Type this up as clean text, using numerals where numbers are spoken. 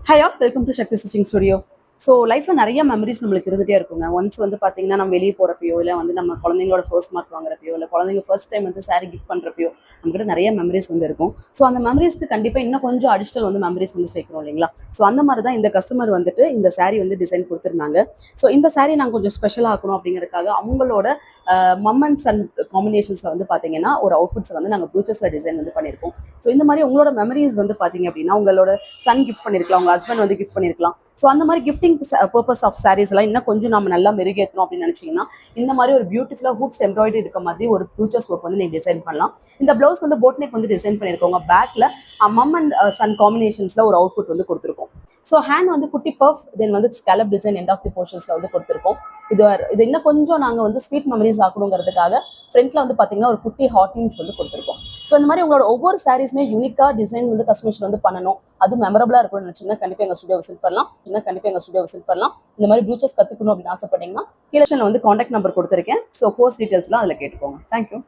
Hi all, welcome to Shakti Stitching Studio. So லைஃப்பில் நிறைய memories நம்மளுக்கு இருந்துகிட்டே இருக்குங்க. ஒன்ஸ் வந்து பார்த்தீங்கன்னா நம்ம வெளியே போகிறப்பையோ இல்லை வந்து நம்ம குழந்தைங்களோட ஃபர்ஸ்ட் மார்க் வாங்குறப்பையோ இல்லை குழந்தைங்க ஃபர்ஸ்ட் டைம் வந்து சாரீ கிஃப்ட் பண்ணுறப்பையோ நம்மகிட்ட நிறைய மெமரிஸ் வந்து இருக்கும். ஸோ அந்த மெமரிஸ்க்கு கண்டிப்பாக இன்னும் கொஞ்சம் அடிஷ்னல் வந்து மெமரிஸ் வந்து சேர்க்கணும் இல்லைங்களா? ஸோ அந்த மாதிரி தான் இந்த கஸ்டமர் வந்துட்டு இந்த சாரீ வந்து டிசைன் கொடுத்துருந்தாங்க. ஸோ இந்த சாரீ நாங்கள் கொஞ்சம் ஸ்பெஷலாக ஆக்கணும் அப்படிங்கிறதுக்காக அவங்களோட மம் அண்ட் சன் காம்பினேஷன்ஸில் வந்து பார்த்தீங்கன்னா ஒரு அவுட்புட்ஸை வந்து நாங்கள் ப்ளூச்சர்ஸில் டிசைன் வந்து பண்ணியிருக்கோம். ஸோ இந்த மாதிரி உங்களோட மெமரிஸ் வந்து பார்த்தீங்க அப்படின்னா உங்களோட சன் கிஃப்ட் பண்ணியிருக்கலாம், உங்கள் ஹஸ்பண்ட் வந்து கிஃப்ட் பண்ணியிருக்கலாம். ஸோ அந்த மாதிரி கிஃப்டிங் பர்பஸ் ஆஃப் சாரீஸ் எல்லாம் இன்னும் கொஞ்சம் நம்ம நல்லா மெருகேற்றணும் அப்படின்னு நினைச்சீங்கன்னா இந்த மாதிரி ஒரு பியூட்டிஃபுல்லாக ஹூப்ஸ் எம்ப்ராய்டரி இருக்க மாதிரி ஒரு ப்ளூச்சர்ஸ் ஒர்க் வந்து நீங்கள் டிசைன் பண்ணலாம். இந்த பிளவுஸ் வந்து போட் நெக் வந்து டிசைன் பண்ணியிருக்கோங்க. பேக்கில் மம் அண்ட் சன் காம்பினேஷன்ஸில் ஒரு அவுட்புட் வந்து கொடுத்துருக்கோம். ஸோ ஹேண்ட் வந்து குட்டி பஃப், தென் வந்து scallop design end of the போர்ஷன்ஸில் வந்து கொடுத்துருக்கோம். இது இன்னும் கொஞ்சம் நாங்கள் வந்து ஸ்வீட் மெமரிஸ் ஆக்கணுங்கிறதுக்காக ஃப்ரண்ட்ல வந்து பார்த்தீங்கன்னா ஒரு குட்டி ஹாட்டின்ஸ் வந்து கொடுத்துருக்கோம். ஸோ இந்த மாதிரி உங்களோட ஒவ்வொரு சாரீஸுமே யூனிக்காக டிசைன் வந்து கஸ்டமைஸ் வந்து பண்ணணும், அது மெமரபிளாக இருக்கணும்னு நினச்சிங்கன்னா கண்டிப்பாக எங்கள் ஸ்டுடியோ விசிட் பண்ணலாம். இந்த மாதிரி ப்ளூச்சர்ஸ் கற்றுக்கணும் அப்படின்னு ஆசைப்பட்டீங்கன்னா கீழே வந்து காண்டாக்ட் நம்பர் கொடுத்துருக்கேன். ஸோ கோர்ஸ் டீட்டெயில்ஸ்லாம் அதில் கேட்டுக்கோங்க. தேங்க்யூ.